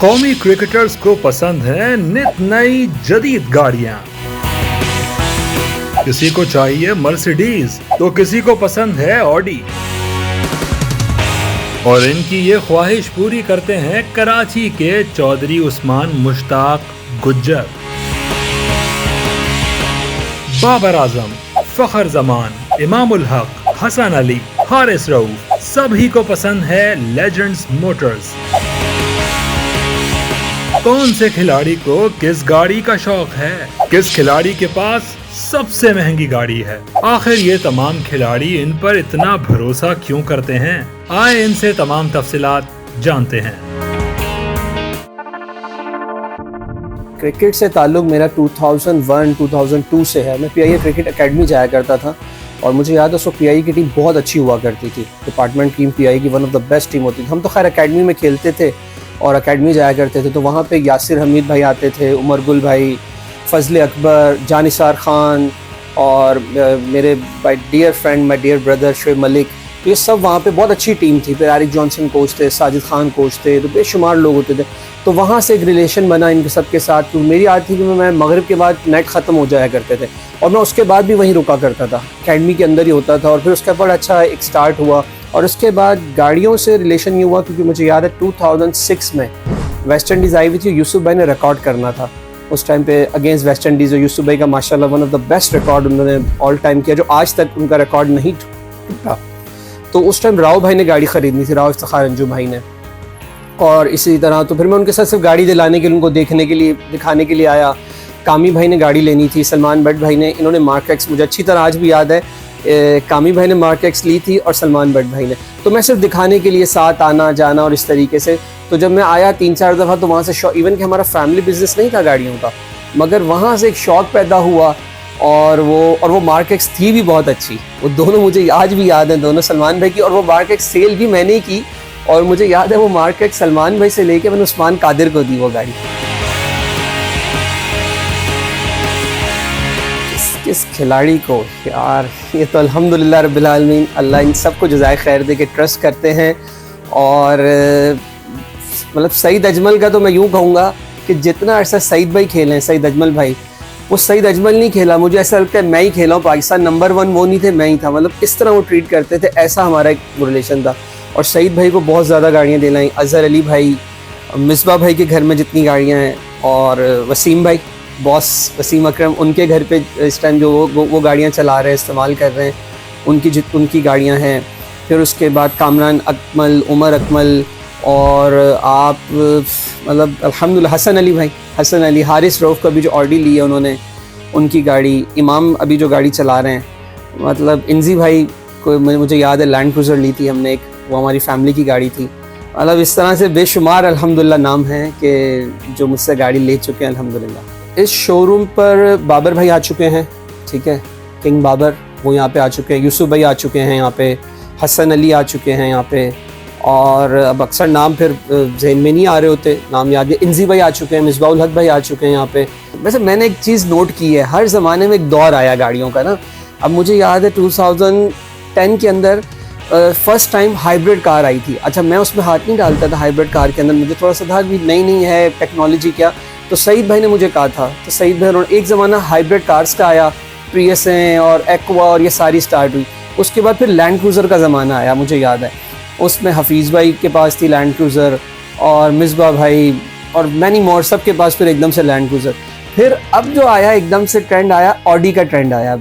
कौमी क्रिकेटर्स को पसंद है नित नई जदीद गाड़ियां। किसी को चाहिए मर्सिडीज तो किसी को पसंद है ऑडी। और इनकी ये ख्वाहिश पूरी करते हैं कराची के चौधरी उस्मान मुश्ताक गुज्जर। बाबर आजम, फखर जमान, इमामुल हक, हसन अली, हारिस रऊफ, सभी को पसंद है लेजेंड्स मोटर्स। कौन से खिलाड़ी को किस गाड़ी का शौक है, किस खिलाड़ी के पास सबसे महंगी गाड़ी है, आखिर ये तमाम खिलाड़ी इन पर इतना भरोसा क्यों करते हैं, आए इनसे तमाम तफसीलात जानते हैं। क्रिकेट से ताल्लुक़ मेरा 2001-2002 से है। मैं पीआईए क्रिकेट एकेडमी जाया करता था और मुझे याद है उस वक्त पीआईए की टीम बहुत अच्छी हुआ करती थी। डिपार्टमेंट टीम पीआईए की one of the best team होती थी। हम तो खैर एकेडमी में खेलते थे और एकेडमी जाया करते थे, तो वहाँ पे यासिर हमीद भाई आते थे, उमर गुल भाई, फजल अकबर, जानिसार खान और मेरे my dear friend, my dear brother Shoaib Malik. तो ये सब वहाँ पे बहुत अच्छी टीम थी। फिर एरिक जॉनसन कोच थे, साजिद खान कोच थे, तो बेशुमार लोग होते थे। तो वहाँ से एक रिलेशन बना इनके सब के साथ। तो मेरी आदत थी कि मैं मगरिब के बाद नेट ख़त्म हो जाया करते थे और मैं उसके बाद भी वहीं रुका करता था, अकेडमी के अंदर ही होता था। और फिर उसके बाद अच्छा एक स्टार्ट हुआ और उसके बाद गाड़ियों से रिलेशन ये हुआ क्योंकि मुझे याद है 2006 में वेस्ट इंडीज़ आई हुई थी। यूसुफ भाई ने रिकॉर्ड करना था उस टाइम पे अगेंस्ट वेस्ट इंडीज़। यूसुफ भाई का माशाल्लाह one of the best record उन्होंने ऑल टाइम किया, जो आज तक उनका रिकॉर्ड नहीं टूटा। तो उस टाइम राव भाई ने गाड़ी ख़रीदनी थी, राव इफ्तिखार अंजू भाई ने। और इसी तरह तो फिर मैं उनके साथ सिर्फ गाड़ी दिलाने के लिए, उनको देखने के लिए, दिखाने के लिए आया। कामी भाई ने गाड़ी लेनी थी, सलमान भट्ट भाई ने, इन्होंने मार्क एक्स, मुझे अच्छी तरह आज भी याद है, कामी भाई ने मार्क एक्स ली थी और सलमान भट्ट भाई ने। तो मैं सिर्फ दिखाने के लिए साथ आना जाना और इस तरीके से। तो जब मैं आया 3-4 दफ़ा तो वहाँ से शौक, इवन कि हमारा फैमिली बिजनेस नहीं था गाड़ियों का, मगर वहाँ से एक शौक़ पैदा हुआ। और वो मार्क एक्स थी भी बहुत अच्छी। वो दोनों मुझे आज भी याद है, दोनों सलमान भाई की। और वो मार्क एक्स सेल भी मैंने की और मुझे याद है वो मार्क एक्स सलमान भाई से लेके मैंने उस्मान कादिर को दी वो गाड़ी। किस खिलाड़ी को यार, ये तो अल्हम्दुलिल्लाह रब्बिल आलमीन, अल्लाह इन सबको जज़ाए खैर दे के ट्रस्ट करते हैं। और मतलब सईद अजमल का तो मैं यूँ कहूँगा कि जितना अर्सा सईद भाई खेले हैं, सईद अजमल भाई, वो सईद अजमल नहीं खेला। मुझे ऐसा लगता है मैं ही खेला हूँ। पाकिस्तान नंबर 1 वो नहीं थे, मैं ही था। मतलब इस तरह वो ट्रीट करते थे, ऐसा हमारा एक रिलेशन था। और सईद भाई को बहुत ज़्यादा गाड़ियाँ दिलाई, अज़हर अली भाई, मिसबा भाई के घर में जितनी गाड़ियाँ हैं, और वसीम भाई, बॉस वसीम अकरम, उनके घर पे इस टाइम जो वो गाड़ियाँ चला रहे हैं, इस्तेमाल कर रहे हैं, उनकी गाड़ियाँ हैं। फिर उसके बाद कामरान अकमल, उमर अकमल, और आप मतलब अल्हम्दुलिल्लाह हसन अली भाई, हसन अली, हारिस रऊफ का भी जो ऑडी ली है उन्होंने, उनकी गाड़ी, इमाम अभी जो गाड़ी चला रहे हैं, मतलब इंजी भाई को मुझे याद है लैंड क्रूज़र ली थी हमने एक, वो हमारी फैमिली की गाड़ी थी। मतलब इस तरह से बेशुमार अल्हम्दुलिल्लाह नाम हैं कि जो मुझसे गाड़ी ले चुके हैं अल्हम्दुलिल्लाह। इस शोरूम पर बाबर भाई आ चुके हैं, ठीक है, किंग बाबर, वो यहाँ पे आ चुके हैं। यूसुफ भाई आ चुके हैं यहाँ पे, हसन अली आ चुके हैं यहाँ पे। और अब अक्सर नाम फिर जहन में नहीं आ रहे होते, नाम याद है। इंजी भाई आ चुके हैं, मिसबाउल हक भाई आ चुके हैं यहाँ पे। वैसे मैंने एक चीज़ नोट की है, हर ज़माने में एक दौर आया गाड़ियों का ना। अब मुझे याद है 2010 के अंदर फर्स्ट टाइम हाइब्रिड कार आई थी। अच्छा, मैं उसमें हाथ नहीं डालता था हाइब्रिड कार के अंदर, मुझे थोड़ा सा था भी नई है टेक्नोलॉजी क्या। तो सईद भाई ने मुझे कहा था, तो सईद भाई, एक ज़माना हाइब्रिड कार्स का आया, प्रियसें और एक्वा और ये सारी स्टार्ट हुई। उसके बाद फिर लैंड क्रूज़र का ज़माना आया, मुझे याद है उसमें हफीज़ भाई के पास थी लैंड क्रूज़र, और मिसबा भाई और मैनी मोर, सब के पास फिर एकदम से लैंड क्रूज़र। फिर अब जो आया एकदम से ट्रेंड आया, ऑडी का ट्रेंड आया।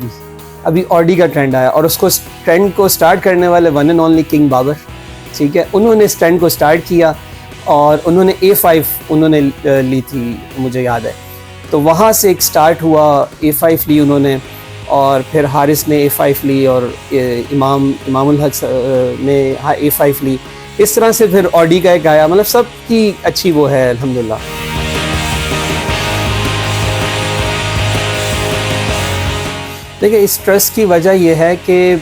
अभी ऑडी का ट्रेंड आया और उसको ट्रेंड को स्टार्ट करने वाले one and only king Babar, ठीक है, उन्होंने इस ट्रेंड को स्टार्ट किया और उन्होंने A5 उन्होंने ली थी, मुझे याद है। तो वहाँ से एक स्टार्ट हुआ, A5 ली उन्होंने, और फिर हारिस ने A5 ली, और इमामुल हक ने A5 ली। इस तरह से फिर ऑडी का एक आया। मतलब सब की अच्छी वो है अल्हम्दुलिल्लाह। देखिए, इस ट्रस्ट की वजह यह है कि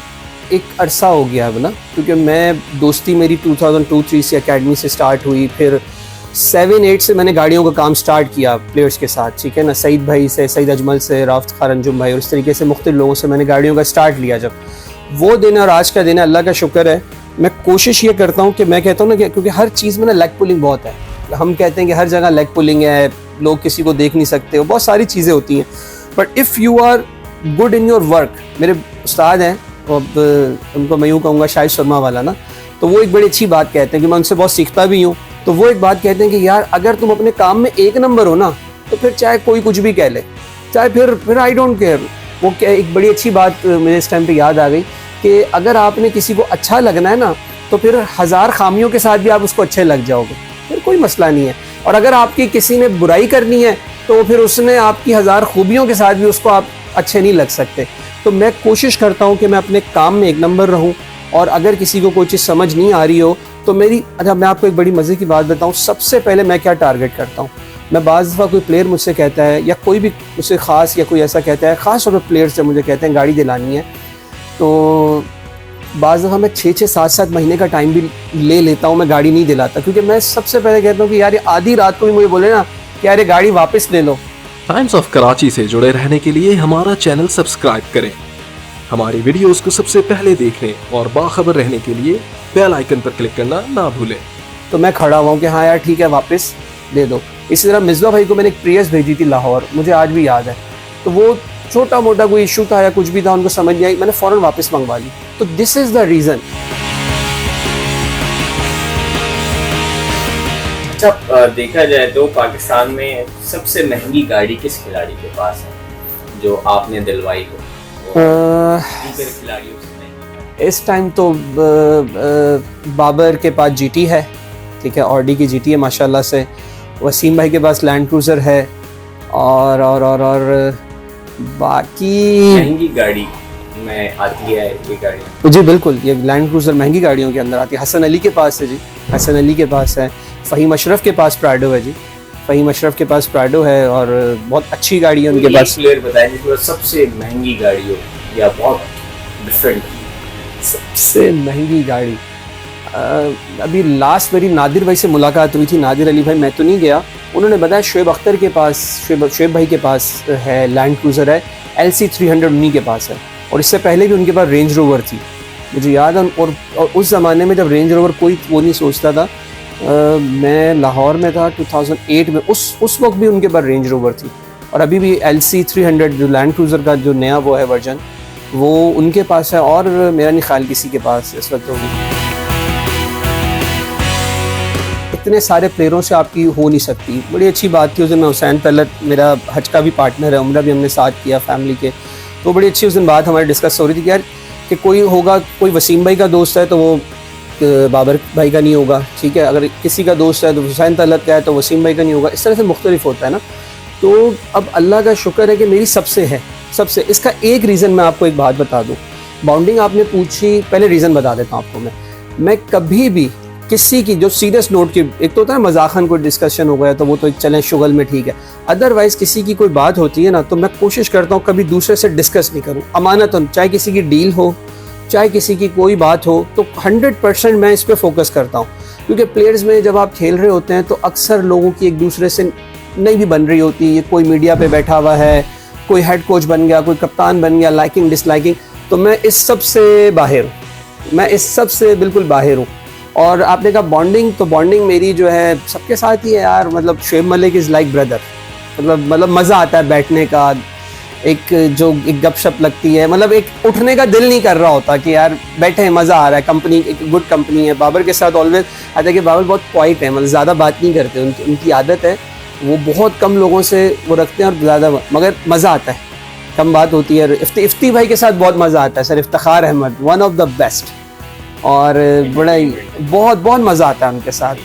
एक अरसा हो गया है ना, क्योंकि मैं दोस्ती मेरी 2002-03 से एकेडमी से स्टार्ट हुई। फिर 7-8 से मैंने गाड़ियों का काम स्टार्ट किया प्लेयर्स के साथ, ठीक है ना, सईद भाई से, सईद अजमल से, राव इफ्तिखार अंजुम भाई, और इस तरीके से मुख्तलिफ लोगों से मैंने गाड़ियों का स्टार्ट लिया। जब वो दिन और आज का दिन है, अल्लाह का शुक्र है, मैं कोशिश ये करता हूँ कि मैं कहता हूँ ना कि क्योंकि हर चीज़ में ना लेग पुलिंग बहुत है, हम कहते हैं कि हर जगह लेग पुलिंग है, लोग किसी को देख नहीं सकते हो, बहुत सारी चीज़ें होती हैं। But if you are good in your work, मेरे उस्ताद हैं, अब उनको मैं यूँ कहूँगा शाहिद शर्मा वाला ना, तो वो एक बड़ी अच्छी बात कहते हैं कि मैं उनसे बहुत सीखता भी हूँ। तो वो एक बात कहते हैं कि यार अगर तुम अपने काम में एक नंबर हो ना, तो फिर चाहे कोई कुछ भी कह ले, चाहे फिर आई डोंट केयर। वो क्या, एक बड़ी अच्छी बात मुझे इस टाइम पे याद आ गई कि अगर आपने किसी को अच्छा लगना है ना, तो फिर 1000 खामियों के साथ भी आप उसको अच्छे लग जाओगे, फिर कोई मसला नहीं है। और अगर आपकी किसी ने बुराई करनी है, तो फिर उसने आपकी 1000 खूबियों के साथ भी उसको आप अच्छे नहीं लग सकते। तो मैं कोशिश करता हूँ कि मैं अपने काम में एक नंबर रहूँ, और अगर किसी को कोई चीज़ समझ नहीं आ रही हो तो अच्छा मैं आपको एक बड़ी मज़े की बात बताऊँ, सबसे पहले मैं क्या टारगेट करता हूँ, मैं बाज़ दफ़ा कोई प्लेयर मुझसे कहता है या कोई भी मुझसे ख़ास या कोई ऐसा कहता है, ख़ास तौर पर प्लेयर्स जब मुझे कहते हैं गाड़ी दिलानी है, तो बाज़ दफ़ा मैं 6-6, 7-7 महीने का टाइम भी ले लेता हूँ, मैं गाड़ी नहीं दिलाता, क्योंकि मैं सबसे पहले कहता हूँ कि यार आधी रात को भी मुझे बोले ना कि यार गाड़ी वापस ले लो। टाइम्स ऑफ कराची से जुड़े रहने के लिए हमारा चैनल सब्सक्राइब करें, हमारी वीडियोस को सबसे पहले देखने और बाखबर रहने के लिए बेल आइकन पर क्लिक करना ना भूलें। तो मैं खड़ा हुआ हूँ कि हाँ यार ठीक है वापस दे दो। इसी तरह मिसबा भाई को मैंने एक प्रियस भेजी थी लाहौर, मुझे आज भी याद है, तो वो छोटा मोटा कोई इशू था या कुछ भी था, उनको समझ नहीं आई, मैंने फ़ौरन वापस मंगवा ली। तो दिस इज़ द रीज़न। अच्छा, देखा जाए तो पाकिस्तान में सबसे महंगी गाड़ी किस खिलाड़ी के पास है जो आपने दिलवाई हो? दीगर खिलाड़ियों से नहीं। इस टाइम तो बाबर के पास जीटी है, ठीक है, ऑडी की जीटी है माशाल्लाह से। वसीम भाई के पास लैंड क्रूज़र है, और बाकी महंगी गाड़ी में आती है ये गाड़ी? जी बिल्कुल, ये लैंड क्रूज़र महंगी गाड़ियों के अंदर आती है। हसन अली के पास है जी, हसन अली के पास है। फ़हीम अशरफ के पास प्राडो है जी, फ़हीम अशरफ के पास प्राडो है, और बहुत अच्छी गाड़ी है उनके पास। प्लेयर बताएं जिसमें सबसे महंगी गाड़ी हो या बहुत डिफरेंट। सबसे महंगी गाड़ी, अभी लास्ट मेरी नादिर भाई से मुलाकात हुई थी, नादिर अली भाई, मैं तो नहीं गया, उन्होंने बताया शुएब अख्तर के पास, शुएब भाई के पास है लैंड क्रूज़र है, LC 300 उन्हीं के पास है, और इससे पहले भी उनके पास रेंज रोवर थी, मुझे याद है। और उस ज़माने में जब रेंज रोवर कोई वो नहीं सोचता था, मैं लाहौर में था 2008 में, उस वक्त भी उनके पास रेंज रोवर थी। और अभी भी LC 300 जो लैंड क्रूज़र का जो नया वो है वर्जन, वो उनके पास है, और मेरा नहीं ख्याल किसी के पास इस वक्त होगी। इतने सारे प्लेयरों से आपकी हो नहीं सकती। बड़ी अच्छी बात थी उस दिन, मैं हुसैन तलत, मेरा हज का भी पार्टनर है, उम्रा भी हमने साथ किया फैमिली के, तो बड़ी अच्छी उस दिन बात हमारी डिस्कस हो रही थी कि यार कि कोई होगा, कोई वसीम भाई का दोस्त है तो वो बाबर भाई का नहीं होगा, ठीक है, अगर किसी का दोस्त है तो हुसैन तलत का है तो वसीम भाई का नहीं होगा, इस तरह से मुख्तलिफ होता है ना। तो अब अल्लाह का शुक्र है कि मेरी सबसे है, सबसे। इसका एक रीज़न मैं आपको एक बात बता दूँ, बाउंडिंग आपने पूछी, पहले रीज़न बता देता हूँ आपको। मैं कभी भी किसी की जो सीरियस नोट की, एक तो होता है मजाकन कोई डिस्कशन हो गया तो वो तो एक चलें शुगल में ठीक है, अदरवाइज़ किसी की कोई बात होती है ना, तो मैं कोशिश करता हूँ कभी दूसरे से डिस्कस नहीं करूँ, अमानतन, चाहे किसी की डील हो, चाहे किसी की कोई बात हो, तो 100% मैं इस पर फोकस करता हूँ। क्योंकि प्लेयर्स में जब आप खेल रहे होते हैं तो अक्सर लोगों की एक दूसरे से नहीं भी बन रही होती, ये कोई मीडिया पे बैठा हुआ है, कोई हेड कोच बन गया, कोई कप्तान बन गया, लाइकिंग डिसलाइकिंग, तो मैं इस सब से बाहर हूँ, मैं इस सब से बिल्कुल बाहर हूँ। और आपने कहा बॉन्डिंग, तो बॉन्डिंग मेरी जो है सबके साथ ही है यार, मतलब Shoaib Malik is like brother, मतलब मज़ा आता है बैठने का, एक जो एक गपशप लगती है, मतलब एक उठने का दिल नहीं कर रहा होता कि यार बैठे हैं, मज़ा आ रहा है, कंपनी एक गुड कंपनी है। बाबर के साथ ऑलवेज आता है कि बाबर बहुत क्वाइट है, मतलब ज़्यादा बात नहीं करते, उनकी आदत है, वो बहुत कम लोगों से वो रखते हैं और ज़्यादा, मगर मज़ा आता है, कम बात होती है। इफ्ती भाई के साथ बहुत मज़ा आता है sir, Iftikhar Ahmed, one of the best, और बड़ा बहुत बहुत मज़ा आता है उनके साथ।